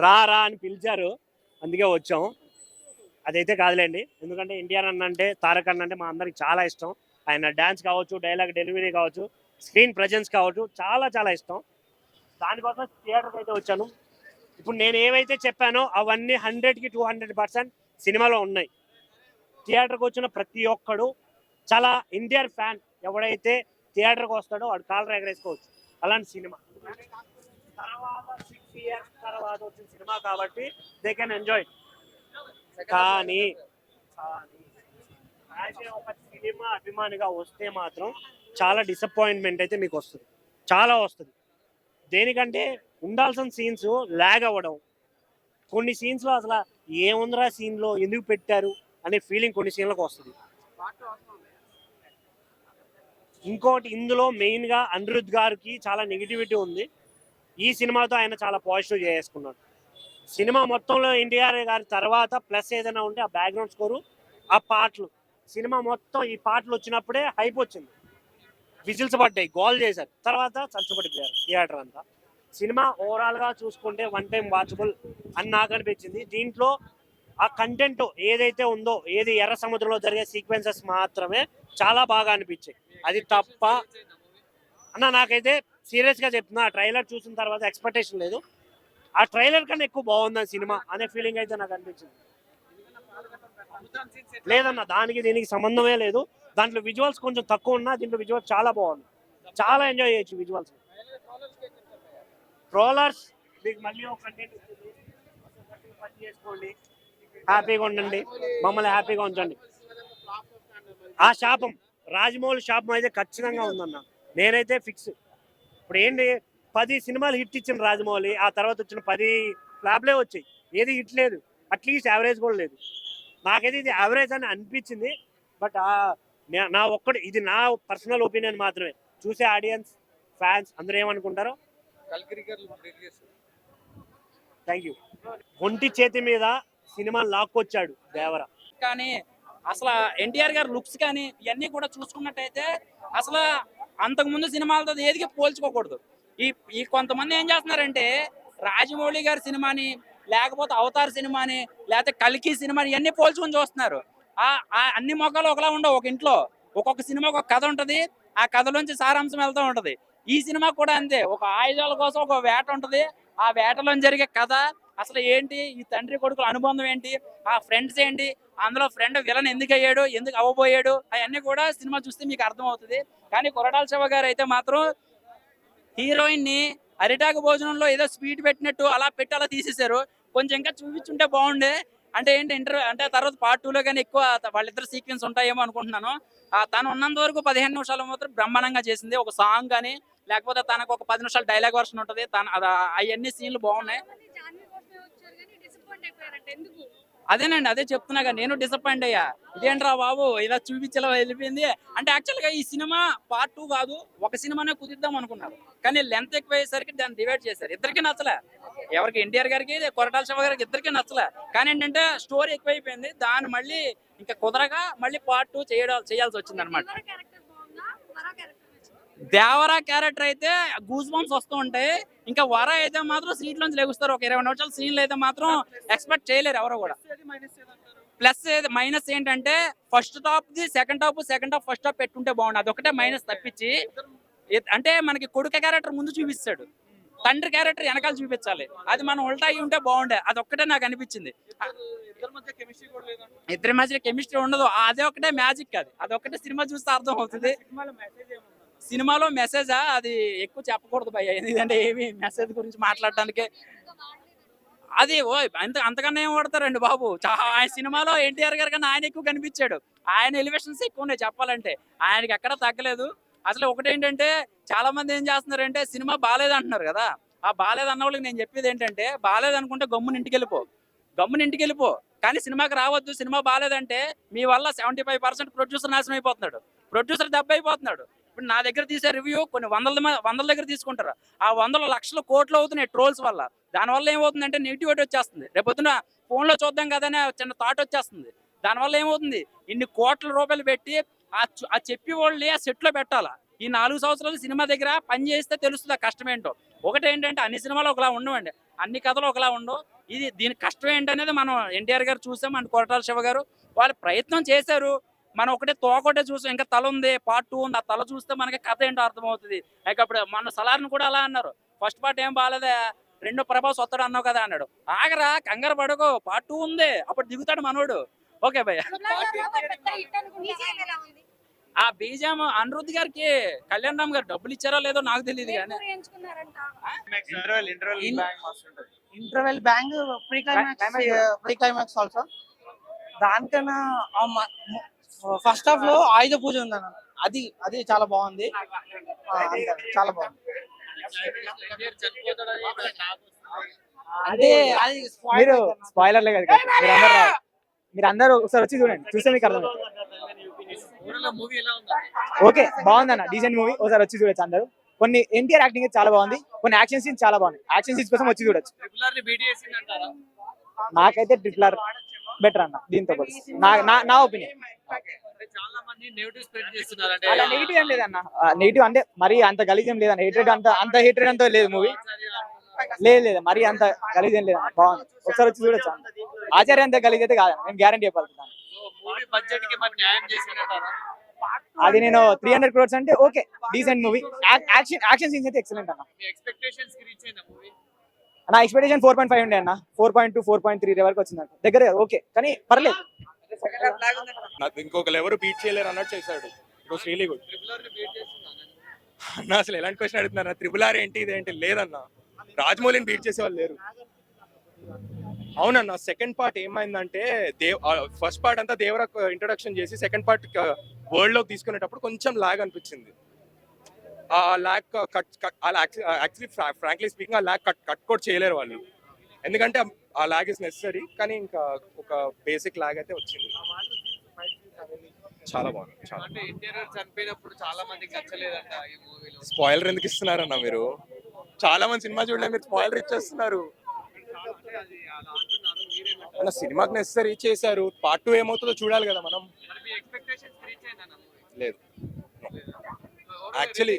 రా రా అని పిలిచారు, అందుకే వచ్చాం. అదైతే కాదులేండి, ఎందుకంటే ఎన్టీఆర్ అన్న అంటే, తారక్ అన్న అంటే మా అందరికి చాలా ఇష్టం. ఆయన డ్యాన్స్ కావచ్చు, డైలాగ్ డెలివరీ కావచ్చు, స్క్రీన్ ప్రజెన్స్ కావచ్చు, చాలా చాలా ఇష్టం. దానికోసం థియేటర్కి అయితే వచ్చాను. ఇప్పుడు నేను ఏవైతే చెప్పానో అవన్నీ 100కి 200% సినిమాలో ఉన్నాయి. థియేటర్కి వచ్చిన ప్రతి ఒక్కడు చాలా ఎన్టీఆర్ ఫ్యాన్. ఎవడైతే థియేటర్కి వస్తాడో వాడు కాలర్ ఎగరేసుకోవచ్చు. అలాంటి సినిమా తర్వాత 6 years తర్వాత వచ్చిన సినిమా కాబట్టి దే కెన్ ఎంజాయ్. కానీ అయితే ఒక సినిమా అభిమానిగా వస్తే మాత్రం చాలా డిసప్పాయింట్మెంట్ అయితే మీకు వస్తుంది, చాలా వస్తుంది. దేనికంటే ఉండాల్సిన సీన్స్ లాగ్ అవ్వడం, కొన్ని సీన్స్లో అసలు ఏముందిరా సీన్లో ఎందుకు పెట్టారు అనే ఫీలింగ్ కొన్ని సీన్లకు వస్తుంది. ఇంకోటి ఇందులో మెయిన్గా అనిరుద్ధ్ గారికి చాలా నెగిటివిటీ ఉంది. ఈ సినిమాతో ఆయన చాలా పాజిటివ్ చేసుకున్నాడు. సినిమా మొత్తంలో ఎన్టీఆర్ గారి తర్వాత ప్లస్ ఏదైనా ఉంటే ఆ బ్యాక్గ్రౌండ్ స్కోరు, ఆ పాటలు, సినిమా మొత్తం ఈ పాటలు వచ్చినప్పుడే హైప్ వచ్చింది. విజిల్స్ పడ్డాయి, గోల్ చేశారు, తర్వాత చచ్చబడిపోయారు థియేటర్ అంతా. సినిమా ఓవరాల్గా చూసుకుంటే 1 time వాచబుల్ అని నాకు అనిపించింది. దీంట్లో ఆ కంటెంట్ ఏదైతే ఉందో, ఏది ఎర్ర సముద్రంలో జరిగే సీక్వెన్సెస్ మాత్రమే చాలా బాగా అనిపించాయి. అది తప్ప అన్న నాకైతే సీరియస్గా చెప్తున్నా, ఆ ట్రైలర్ చూసిన తర్వాత ఎక్స్పెక్టేషన్ లేదు. ఆ ట్రైలర్ కన్నా ఎక్కువ బాగుంది సినిమా అనే ఫీలింగ్ అయితే నాకు అనిపించింది. లేదన్న, దానికి దీనికి సంబంధమే లేదు. దాంట్లో విజువల్స్ కొంచెం తక్కువ ఉన్నా దీంట్లో విజువల్స్ చాలా బాగుంది, చాలా ఎంజాయ్ చేయొచ్చు విజువల్స్. ట్రోలర్స్ మీకు మళ్ళీ ఒక కంటెంట్ పని చేసుకోండి, హ్యాపీగా ఉండండి, మమ్మల్ని హ్యాపీగా ఉంచండి. ఆ శాపం, రాజమౌళి శాపం అయితే ఖచ్చితంగా ఉందన్న, నేనైతే ఫిక్స్. ఇప్పుడు ఏంటి, 10 సినిమాలు హిట్ ఇచ్చిన రాజమౌళి, ఆ తర్వాత వచ్చిన 10 ఫ్లాప్లే వచ్చాయి, ఏది హిట్ లేదు, అట్లీస్ట్ యావరేజ్ కూడా లేదు. నాకైతే ఇది యావరేజ్ అని అనిపించింది. బట్ నా ఒక్కటి, ఇది నా పర్సనల్ ఒపీనియన్ మాత్రమే. చూసే ఆడియన్స్, ఫ్యాన్స్ అందరూ ఏమనుకుంటారో. Thank you. ఒంటి చేతి మీద సినిమా లాక్కొచ్చాడు దేవర. కానీ అసలు ఎన్టీఆర్ గారి లుక్స్ కానీ ఇవన్నీ కూడా చూసుకున్నట్టయితే అసలు అంతకుముందు సినిమాలతో ఏదికి పోల్చుకోకూడదు. ఈ కొంతమంది ఏం చేస్తున్నారంటే రాజమౌళి గారి సినిమాని, లేకపోతే అవతార్ సినిమాని, లేకపోతే కల్కి సినిమాని ఇవన్నీ పోల్చుకొని చూస్తున్నారు. అన్ని మొక్కలు ఒకలా ఉండవు. ఒక ఇంట్లో ఒక్కొక్క సినిమా ఒక కథ ఉంటది, ఆ కథలోంచి సారాంశం వెళ్తూ ఉంటది. ఈ సినిమా కూడా అంతే, ఒక ఆయుధాల కోసం ఒక వేట ఉంటది, ఆ వేటలో జరిగే కథ అసలు ఏంటి, ఈ తండ్రి కొడుకుల అనుబంధం ఏంటి, ఆ ఫ్రెండ్స్ ఏంటి, అందులో ఫ్రెండ్ విలన్ ఎందుకు అయ్యాడు, ఎందుకు అవ్వబోయాడు, అవన్నీ కూడా సినిమా చూస్తే మీకు అర్థం అవుతుంది. కానీ కొరటాల శివ గారు అయితే మాత్రం హీరోయిన్ ని అరిటాకు భోజనంలో ఏదో స్వీట్ పెట్టినట్టు అలా పెట్టి అలా తీసేశారు. కొంచెం ఇంకా చూపించుంటే బాగుండే. అంటే ఏంటి అంటే తర్వాత పార్ట్ 2లో కానీ ఎక్కువ వాళ్ళిద్దరు సీక్వెన్స్ ఉంటాయేమో అనుకుంటున్నాను. తను ఉన్నంత వరకు 15 నిమిషాలు మాత్రం బ్రహ్మాండంగా చేసింది. ఒక సాంగ్ కానీ, లేకపోతే తనకు ఒక 10 నిమిషాలు డైలాగ్ వర్షన్ ఉంటుంది, అవన్నీ సీన్లు బాగున్నాయి. అదేనండి, అదే చెప్తున్నాగా, నేను డిసప్పాయింట్ అయ్యా. ఇదేంట్రా బాబు ఇలా చూపించేలా వెళ్ళిపోయింది అంటే. యాక్చువల్ గా ఈ సినిమా పార్ట్ 2 కాదు, ఒక సినిమానే కుదిద్దాం అనుకున్నారు, కానీ లెంత్ ఎక్కువ అయ్యేసరికి దాన్ని డివైడ్ చేశారు. ఇద్దరికి నచ్చలే, ఎవరికి ఎన్టీఆర్ గారికి కొరటాల శివ గారికి ఇద్దరికి నచ్చలే. కానీ ఏంటంటే స్టోరీ ఎక్కువైపోయింది, దాన్ని మళ్ళీ ఇంకా కుదరగా మళ్ళీ పార్ట్ 2 చేయాల్సి వచ్చింది అనమాట. దేవరా క్యారెక్టర్ అయితే గూస్ బంప్స్ వస్తూ ఉంటాయి. ఇంకా వర అయితే మాత్రం సీట్ నుంచి లెగుస్తారు. ఒక 20 నిమిషాల సీన్లు అయితే మాత్రం ఎక్స్పెక్ట్ చేయలేరు ఎవరు కూడా. ప్లస్ మైనస్ ఏంటంటే first half the second half first half పెట్టుకుంటే బాగుంది, అదొకటే మైనస్ తప్పించి. అంటే మనకి కొడుకు క్యారెక్టర్ ముందు చూపిస్తాడు, తండ్రి క్యారెక్టర్ వెనకాల చూపించాలి. అది మనం ఉల్టా అయ్యి ఉంటే బాగుండే, అదొక్కటే నాకు అనిపించింది. ఇద్దరి మధ్య కెమిస్ట్రీ ఉండదు, అదే ఒకటే మ్యాజిక్. అదొక్కటే సినిమా చూస్తే అర్థం అవుతుంది. సినిమాలో మెసేజా, అది ఎక్కువ చెప్పకూడదు భయ్య, ఎందుకంటే ఏమి మెసేజ్ గురించి మాట్లాడటానికి అది అంతకన్నా ఏం వాడతారండి బాబు. ఆయన సినిమాలో ఎన్టీఆర్ గారి కన్నా ఆయన ఎక్కువ కనిపించాడు, ఆయన ఎలివేషన్స్ ఎక్కువ ఉన్నాయి చెప్పాలంటే. ఆయనకి ఎక్కడా తగ్గలేదు. అసలు ఒకటేంటంటే చాలా మంది ఏం చేస్తున్నారంటే సినిమా బాగాలేదు అంటున్నారు కదా. ఆ బాగాలేదు అన్న వాళ్ళకి నేను చెప్పేది ఏంటంటే, బాగాలేదు అనుకుంటే గమ్మున ఇంటికి వెళ్ళిపో, కానీ సినిమాకి రావద్దు. సినిమా బాగాలేదంటే మీ వల్ల 75% ప్రొడ్యూసర్ నాశనం అయిపోతున్నాడు, ప్రొడ్యూసర్ దెబ్బ అయిపోతున్నాడు. ఇప్పుడు నా దగ్గర తీసే రివ్యూ కొన్ని వందల దగ్గర తీసుకుంటారు, ఆ 100 లక్షల కోట్లు అవుతున్నాయి ట్రోల్స్ వల్ల. దానివల్ల ఏమవుతుందంటే నెగిటివిటీ వచ్చేస్తుంది. రేపొద్దున ఫోన్లో చూద్దాం కదా అనే చిన్న థాట్ వచ్చేస్తుంది. దానివల్ల ఏమవుతుంది, ఇన్ని కోట్ల రూపాయలు పెట్టి ఆ చెప్పి వాళ్ళని ఆ సెట్లో పెట్టాలా. ఈ 4 సంవత్సరాలు సినిమా దగ్గర పని చేస్తే తెలుస్తుంది ఆ కష్టమేంటో. ఒకటేంటంటే అన్ని సినిమాలు ఒకలా ఉండవండి, అన్ని కథలు ఒకలా ఉండవు. ఇది దీని కష్టం ఏంటనేది మనం ఎన్టీఆర్ గారు చూసాం అండ్ కొరటాల శివ గారు వాళ్ళు ప్రయత్నం చేశారు. మనం ఒకటే తోకొకటే చూసాం, ఇంకా తల ఉంది, పార్ట్ 2 ఉంది. ఆ తల చూస్తే మనకి కథ ఏంటో అర్థమవుతుంది. లైక్ అప్పుడు మన సలార్ని కూడా అలా అన్నారు, ఫస్ట్ పార్ట్ ఏం బాగాలేదా, రెండో ప్రభాస్ వస్తాడు అన్నావు కదా అన్నాడు. ఆగరా, కంగారు పడుకో, పార్ట్ 2 ఉంది, అప్పుడు దిగుతాడు మనోడు. ఓకే భయ్య. ఆ బీజం అనిరుద్ధ్ గారికి కళ్యాణ్ రామ్ గారు డబ్బులు ఇచ్చారో లేదో నాకు తెలియదు కానీ interval bang pre climax also. దానికన్నా ఫస్ట్ హాఫ్ లో ఆయుధ పూజ ఉందన్న, అది అది చాలా బాగుంది. అంతే, చాలా బాగుంది. అంటే అది మీరు స్పాయిలర్లే కదా, మీరు అందరూ ఒకసారి వచ్చి చూడండి, చూస్తే మీకు అర్థం. ఓకే, బాగుందన్న, డీసెంట్ మూవీ, ఒకసారి వచ్చి చూడొచ్చు అందరూ. కొన్ని ఎన్టీఆర్ యాక్టింగ్ చాలా బాగుంది, కొన్ని యాక్షన్ సీన్స్ చాలా బాగుంది. యాక్షన్ సీన్స్ కోసం వచ్చి చూడొచ్చు. నాకైతే ట్రిపుల్ ఆర్ బెటర్ అన్న దీంతో పాటు, నా ఒపీనియన్. అలా నెగిటివ్ ఏం లేదన్న, నెగిటివ్ అంటే మరి అంత గలీజ్ ఏం లేదన్న, హేట్రెడ్ అంత హేట్రెడ్ అంతా లేదు మూవీ. లేదు మరి అంత గలీజ్ ఏం లేదన్న, బాగుంది, ఒకసారి వచ్చి చూడొచ్చు. ఆచార్య అంత గలీజ్ అయితే కాదన్న, నేను గ్యారంటీ చెప్పగలుగుతాను. అది నేను 300 crores అంటే okay, decent movie. Action scenes అయితే ఎక్సలెంట్ అన్న. నా ఎక్స్పెక్టేషన్ 4.5 ఉండే అన్న, 4.2 4.3 వరకు వచ్చింది దగ్గర. ఓకే కానీ పర్లేదు. నాకు ఇంకొకరు ఎవరు బీట్ చేయలేరు అన్నట్టు చేశాడు. It was really good. అన్న అసలు ఎలాంటి క్వశ్చన్ అడుగుతున్నా, త్రిబుల్ ఆర్ ఏంటి ఇదేంటి లేదన్న, రాజమౌళిని బీట్ చేసే వాళ్ళు లేరు. అవునన్న, సెకండ్ పార్ట్ ఏమైందంటే ఫస్ట్ పార్ట్ అంతా దేవర ఇంట్రొడక్షన్ చేసి సెకండ్ పార్ట్ వరల్డ్ లోకి తీసుకునేటప్పుడు కొంచెం లాగ్ అనిపించింది. ఆ లాగ్ యాక్చువల్లీ ఫ్రాంక్లీ స్పీకింగ్ ఆ లాగ్ కట్ కూడా చేయలేరు వాళ్ళు, ఎందుకంటే ఆ లాగ్ ఇస్ నెసరీ. కానీ ఇంకా ఒక బేసిక్ లాగ్ అయితే వచ్చింది. చాలా బాగుంది. చనిపోయినప్పుడు చాలా మందికి నచ్చలేదంట ఈ మూవీలో. స్పాయిలర్ ఎందుకు ఇస్తున్నారన్న మీరు? చాలా మంది సినిమా చూడలేదు, మీరు స్పాయిలర్ ఇచ్చేస్తున్నారు అన్న. సినిమాకి నెసరీ చేశారు, పార్ట్ 2 ఏమవుతుందో చూడాలి కదా మనం. లేదు యాక్చువల్లీ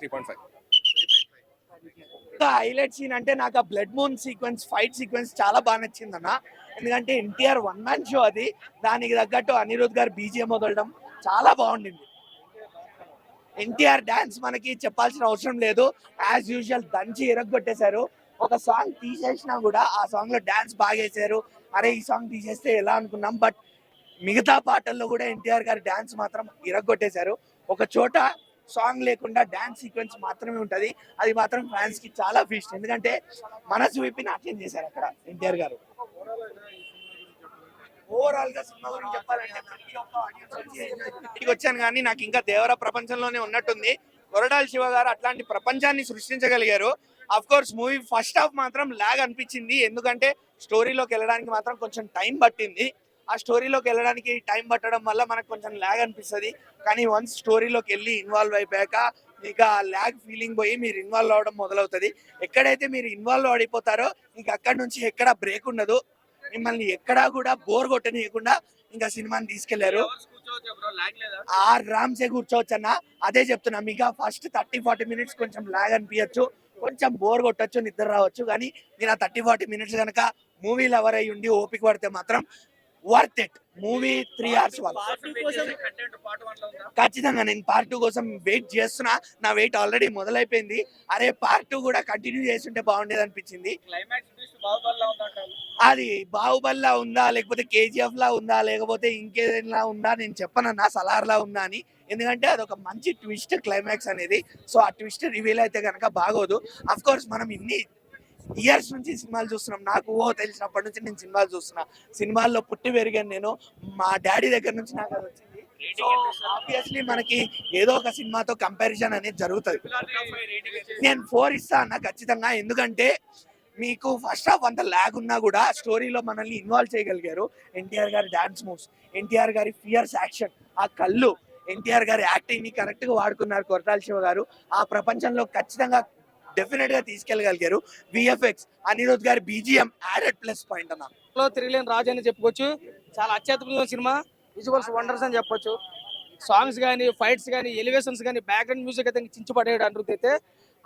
3.5. హైలైట్ సీన్ అంటే నాకు ఆ blood moon sequence, fight sequence చాలా బాగా నచ్చింది అన్న. ఎందుకంటే ఎన్టీఆర్ 1 man షో అది, దానికి తగ్గట్టు అనిరుద్ధ్ గారు బీజిఎం వదలడం చాలా బాగుండింది. ఎన్టీఆర్ డాన్స్ మనకి చెప్పాల్సిన అవసరం లేదు, యాజ్ యూజువల్ దంచి ఎరగొట్టేశారు. ఒక సాంగ్ తీసేసినా కూడా ఆ సాంగ్ లో డాన్స్ బాగా వేసారు. అరే ఈ సాంగ్ తీసేస్తే ఎలా అనుకున్నాం, బట్ మిగతా పాటల్లో కూడా ఎన్టీఆర్ గారి డాన్స్ మాత్రం ఇరగొట్టేశారు. ఒక చోట సాంగ్ లేకుండా డాన్స్ సీక్వెన్స్ మాత్రమే ఉంటది, అది మాత్రం ఫ్యాన్స్ కి చాలా ఫీస్ట్. ఎందుకంటే మనసు విప్పి నాట్యం చేశారు అక్కడ ఎన్టీఆర్ గారు. ఓవరాల్ గా సినిమా గురించి చెప్పాలంటే ప్రతి ఒక్క ఆడియన్స్ వచ్చాను కానీ నాకు ఇంకా దేవర ప్రపంచంలోనే ఉన్నట్టుంది. కొరటాల శివ గారు అట్లాంటి ప్రపంచాన్ని సృష్టించగలిగారు. Of course movie first half మాత్రం లాగ్ అనిపించింది, ఎందుకంటే స్టోరీలోకి వెళ్ళడానికి మాత్రం కొంచెం టైం పట్టింది. ఆ స్టోరీలోకి వెళ్ళడానికి టైం పట్టడం వల్ల మనకు కొంచెం ల్యాగ్ అనిపిస్తుంది. కానీ వన్స్ స్టోరీలోకి వెళ్ళి ఇన్వాల్వ్ అయిపోయాక ఇక ల్యాగ్ ఫీలింగ్ పోయి మీరు ఇన్వాల్వ్ అవడం మొదలవుతుంది. ఎక్కడైతే మీరు ఇన్వాల్వ్ అయిపోతారో ఇంక అక్కడి నుంచి ఎక్కడా బ్రేక్ ఉండదు, మిమ్మల్ని ఎక్కడా కూడా బోర్ కొట్టనీయకుండా ఇంకా సినిమాని తీసుకెళ్లారు. ఆరామ్సే కూర్చోవచ్చు అన్న, అదే చెప్తున్నా మీకు. ఫస్ట్ 30-40 minutes కొంచెం ల్యాగ్ అనిపించచ్చు, కొంచెం బోర్ కొట్టచ్చు, నిద్ర రావచ్చు. కానీ నేను ఆ 30-40 minutes కనుక మూవీ లవర్ అయ్యి ఉండి ఓపిక పడితే మాత్రం వర్త్ ఇట్. మూవీ 3 hours వల్ల ఖచ్చితంగా నేను పార్ట్ 2 కోసం వెయిట్ చేస్తున్నా. నా వెయిట్ ఆల్రెడీ మొదలైపోయింది. అరే పార్ట్ 2 కూడా కంటిన్యూ చేస్తుంటే బాగుండేది అనిపించింది. అది బాహుబలిలా ఉందా, లేకపోతే కేజీఎఫ్ లా ఉందా, లేకపోతే ఇంకేదైనా ఉందా నేను చెప్పనన్నా, సలార్ లా ఉందా అని. ఎందుకంటే అది ఒక మంచి ట్విస్ట్ క్లైమాక్స్ అనేది. సో ఆ ట్విస్ట్ రివీల్ అయితే కనుక బాగోదు. అఫ్ కోర్స్ మనం ఇన్ని ఇయర్స్ నుంచి సినిమాలు చూస్తున్నాం, నాకు తెలిసినప్పటి నుంచి నేను సినిమాలు చూస్తున్నా, సినిమాల్లో పుట్టి పెరిగాను నేను. మా డాడీ దగ్గర నుంచి నాకు అది వచ్చింది. సో ఆబ్వియస్లీ మనకి ఏదో ఒక సినిమాతో కంపారిజన్ అనేది జరుగుతుంది. నేను 4 ఇస్తా అన్న ఖచ్చితంగా. ఎందుకంటే మీకు ఫస్ట్ హాఫ్ అంత ల్యాగ్ ఉన్నా కూడా స్టోరీలో మనల్ని ఇన్వాల్వ్ చేయగలిగారు. ఎన్టీఆర్ గారి డాన్స్ మూవ్స్, ఎన్టీఆర్ గారి ఫియర్స్ యాక్షన్, ఆ కళ్ళు, ఎన్టీఆర్ గారి యాక్టింగ్ ని కరెక్ట్ గా వాడుకున్నారు కొరటాల శివ గారు. ఆ ప్రపంచంలో ఖచ్చితంగా డెఫినెట్ గా తీసుకెళ్ళగలిగారు. విఎఫ్ఎక్స్, అనిరుద్ధ్ గారి బీజిఎం యాడెడ్ ప్లస్ పాయింట్ అన్న. త్రిలేని రాజు అని చెప్పుకోవచ్చు. చాలా అత్యద్భుతమైన సినిమా, విజువల్స్ వండర్స్ అని చెప్పొచ్చు. సాంగ్స్ కానీ, ఫైట్స్ కానీ, ఎలివేషన్స్ కానీ, బ్యాక్గ్రౌండ్ మ్యూజిక్ అయితే చించిపడేడు అనిరుద్ధ్ అయితే.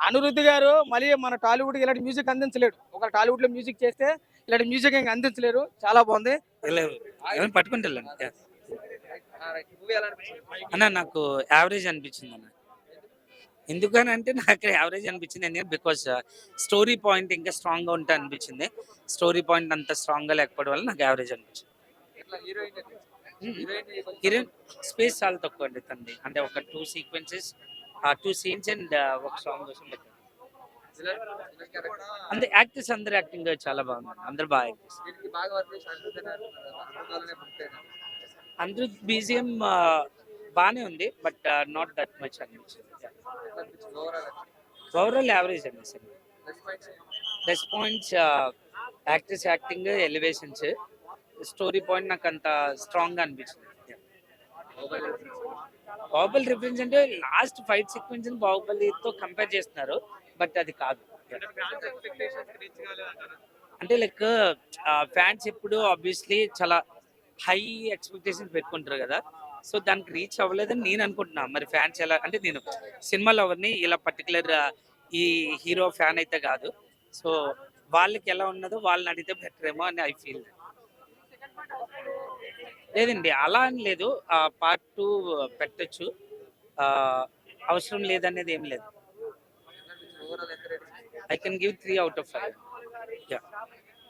అనిరుద్ధ్ గారు మళ్ళీ మన టాలీవుడ్ కి ఇలాంటి మ్యూజిక్ అందించలేడు. ఒక టాలీవుడ్ లో మ్యూజిక్ చేస్తే ఇలాంటి మ్యూజిక్ ఇంకా అందించలేరు. చాలా బాగుంది. పట్టుకుంటే అన్న నాకు యావరేజ్ అనిపించింది అన్న. ఎందుకనంటే నాకు యావరేజ్ అనిపించింది బికాస్ స్టోరీ పాయింట్ ఇంకా స్ట్రాంగ్ గా ఉంటే అనిపించింది. స్టోరీ పాయింట్ అంత స్ట్రాంగ్ గా లేకపోవడం వల్ల నాకు యావరేజ్ అనిపించింది. హీరోయిన్ స్పేస్ చాలా తక్కువ అండి తంది, అంటే ఒక 2 సీక్వెన్సెస్, 2 సీన్స్ అండ్ ఒక సాంగ్ కోసం పెట్టారు. అంటే యాక్టర్స్ అందరు యాక్టింగ్ చాలా బాగుంది, అందరు బాగా యాక్ట్ చేస్తారు. అందరూ బీజిఎం బాగానే ఉంది, బట్ నాట్ దట్ మచ్ అనిపించింది. ఓవరాల్ యావరేజ్ అండి cinema. Plus points actors acting, elevations, story point నాకు అంత స్ట్రాంగ్ గా అనిపించింది. బాహుబలి రిఫరెన్స్ అంటే లాస్ట్ ఫైట్ సీక్వెన్స్ బాహుబలితో కంపేర్ చేస్తున్నారు, బట్ అది కాదు. అంటే లైక్ ఫ్యాన్స్ ఎప్పుడు ఆబ్వియస్లీ చాలా హై ఎక్స్పెక్టేషన్స్ పెట్టుకుంటారు కదా, సో దానికి రీచ్ అవ్వలేదని నేను అనుకుంటున్నా. మరి ఫ్యాన్స్ ఎలా అంటే, నేను సినిమాలో ఎవరిని ఇలా పర్టికులర్ ఈ హీరో ఫ్యాన్ అయితే కాదు, సో వాళ్ళకి ఎలా ఉన్నదో వాళ్ళని అడిగితే బెటర్ ఏమో అని ఐ ఫీల్. లేదండి అలా అని లేదు, పార్ట్ 2 పెట్టచ్చు, అవసరం లేదనేది ఏం లేదు. I can give 3 out of 5. Yeah,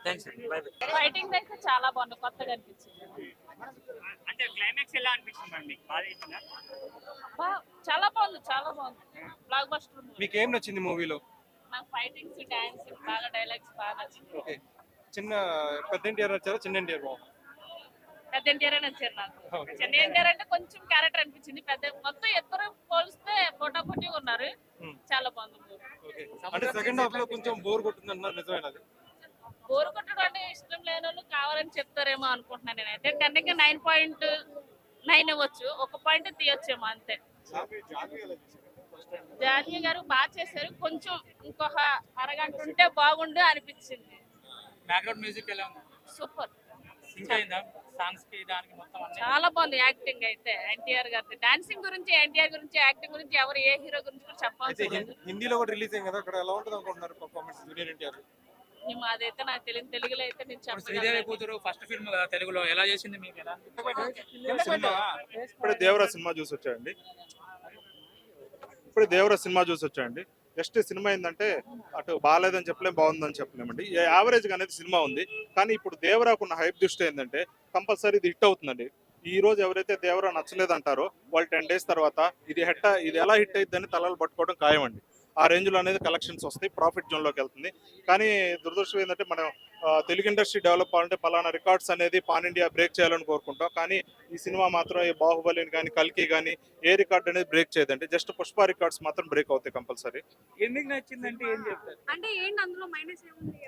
thanks అండి, బై బై. ఫైటింగ్ అయితే చాలా బాగుంది, కొత్తగా అనిపించింది. అంటే క్లైమాక్స్ ఎలా అనిపించిందండి? చాలా బాగుంది, చాలా బాగుంది. Block buster. మీకు ఏం నచ్చింది మూవీలో? నాకు ఫైటింగ్స్, డాన్స్ బాగా, డైలాగ్స్ బాగా నచ్చింది. ఓకే, పెద్ద ఎన్టీఆర్ నచ్చారా, చిన్న ఎన్టీఆర్ బాగుంది? పెద్ద ఎన్టీఆర్ నచ్చారు నాకు. చిన్న ఎన్టీఆర్ అంటే కొంచెం క్యారెక్టర్ అనిపించింది, పెద్ద మొత్తం ఇద్దరు పోలిస్తే పోటాపోటీగా ఉన్నారు. చాలా బాగుంది. అంటే సెకండ్ హాఫ్ లో కొంచెం బోర్ కొట్టింది అన్నారు, నిజమేనది? బోర్ కొట్టడం అంటే ఇష్టం లేని వాళ్ళు కావాలని చెప్తారేమో అనుకుంటున్నాను నేనైతే. 10కి 9.9 ఇవ్వచ్చు, ఒక పాయింట్ తీయొచ్చేమో అంతే. జాన్వీ గారు బాగా చేశారు, కొంచెం ఇంకొక అరగంట ఉంటే బాగుండు అనిపించింది. బ్యాక్గ్రౌండ్ మ్యూజిక్ ఎలా ఉంది? సూపర్, సాంగ్స్ కి దానికి మొత్తం చాలా బాగుంది. యాక్టింగ్ అయితే ఎన్టీఆర్ గారి డాన్సింగ్ గురించి, ఎన్టీఆర్ గురించి, యాక్టింగ్ గురించి ఎవరు ఏ హీరో గురించి కూడా చెప్పాల్సి లేదు. హిందీలో కూడా రిలీజ్ అయింది కదా, అక్కడ ఎలా ఉంటుంది అనుకుంటున్నారు పర్ఫార్మెన్స్ జూనియర్ ఎన్టీఆర్? అదైతే నాకు తెలియదు, తెలుగులో అయితే నేను శ్రీదేవి చెప్పగలను. కూతురు ఫస్ట్ ఫిల్మ్ కదా తెలుగులో, ఎలా చేసింది మీకు? ఎలా ఇప్పుడే దేవరా సినిమా చూసి వచ్చాయండి. జస్ట్ సినిమా ఏంటంటే అటు బాగాలేదని చెప్పలేం, బాగుందని చెప్పలేమండి. యావరేజ్ అనేది సినిమా ఉంది. కానీ ఇప్పుడు దేవరాకు ఉన్న హైప్ దృష్టి ఏంటంటే కంపల్సరీ ఇది హిట్ అవుతుందండి. ఈ రోజు ఎవరైతే దేవరా నచ్చలేదంటారో వాళ్ళు 10 days తర్వాత ఇది ఎలా హిట్ అయిద్దని తలలు పట్టుకోవడం ఖాయమండి. ఆ రేంజ్లో అనేది కలెక్షన్స్ వస్తాయి, ప్రాఫిట్ జోన్లోకి వెళ్తుంది. కానీ దురదృష్టం ఏంటంటే మనం తెలుగు ఇండస్ట్రీ డెవలప్ అవ్వాలంటే పలానా రికార్డ్స్ అనేది పాన్ ఇండియా బ్రేక్ చేయాలని కోరుకుంటాం. కానీ ఈ సినిమా మాత్రం ఈ బాహుబలిని కానీ కల్కి కానీ ఏ రికార్డ్ అనేది బ్రేక్ చేయదండి. జస్ట్ పుష్ప రికార్డ్స్ మాత్రం బ్రేక్ అవుతాయి కంపల్సరీ. ఎందుకు నచ్చిందంటే ఏం చెప్తారు? అంటే ఏంటి అందులో మైనస్ ఏముంది?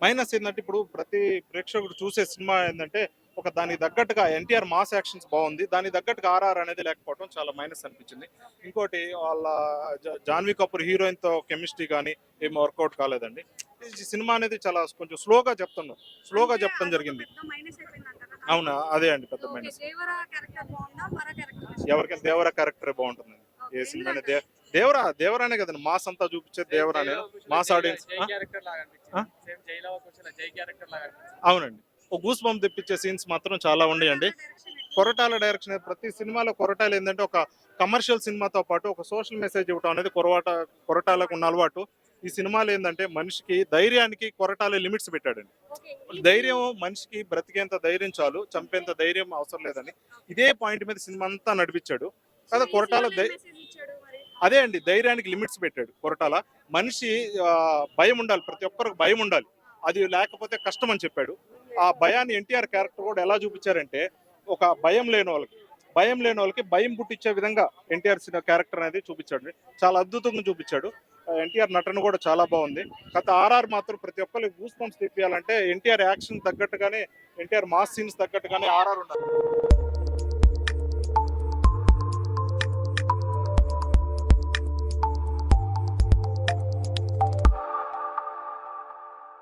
మైనస్ ఏంటంటే ఇప్పుడు ప్రతి ప్రేక్షకుడు చూసే సినిమా ఏంటంటే ఒక దానికి తగ్గట్టుగా ఎన్టీఆర్ మాస్ యాక్షన్స్ బాగుంది, దానికి తగ్గట్టుగా ఆర్ఆర్ అనేది లేకపోవడం చాలా మైనస్ అనిపించింది. ఇంకోటి వాళ్ళ జాన్వీ కపూర్ హీరోయిన్ తో కెమిస్ట్రీ కానీ ఏమి వర్కౌట్ కాలేదండి. ఈ సినిమా అనేది చాలా కొంచెం స్లోగా చెప్పడం జరిగింది. అవునా, అదే అండి పెద్ద మైనస్. ఎవరికైనా దేవరా క్యారెక్టర్ బాగుంటుంది. ఏ సినిమా దేవరానే కదండి మాస్ అంతా చూపించేది, దేవరానే మాస్ ఆడియన్స్. అవునండి, ఒక గూస్ బంప్ తెప్పించే సీన్స్ మాత్రం చాలా ఉండేయండి. కొరటాల డైరెక్షన్, ప్రతి సినిమాలో కొరటాలు ఏంటంటే ఒక కమర్షియల్ సినిమాతో పాటు ఒక సోషల్ మెసేజ్ ఇవ్వడం అనేది కొరటాలకు ఉన్న అలవాటు. ఈ సినిమాలో ఏంటంటే మనిషికి ధైర్యానికి కొరటాల లిమిట్స్ పెట్టాడండి. ధైర్యం మనిషికి బ్రతికేంత ధైర్యం చాలు, చంపేంత ధైర్యం అవసరం లేదని ఇదే పాయింట్ మీద సినిమా అంతా నడిపించాడు కదా కొరటాల. అదే అండి, ధైర్యానికి లిమిట్స్ పెట్టాడు కొరటాల. మనిషి భయం ఉండాలి, ప్రతి ఒక్కరికి భయం ఉండాలి, అది లేకపోతే కష్టం అని చెప్పాడు. ఆ భయాన్ని ఎన్టీఆర్ క్యారెక్టర్ కూడా ఎలా చూపించారంటే ఒక భయం లేని వాళ్ళకి భయం పుట్టించే విధంగా ఎన్టీఆర్ క్యారెక్టర్ అనేది చూపించాడు. చాలా అద్భుతంగా చూపించాడు. ఎన్టీఆర్ నటన కూడా చాలా బాగుంది. గత ఆర్ఆర్ మాత్రం ప్రతి ఒక్కరికి గూస్ బంప్స్ తెప్పియాలంటే ఎన్టీఆర్ యాక్షన్ తగ్గట్టుగానే, ఎన్టీఆర్ మాస్ సీన్స్ తగ్గట్టుగానే ఆర్ఆర్ ఉండాలి.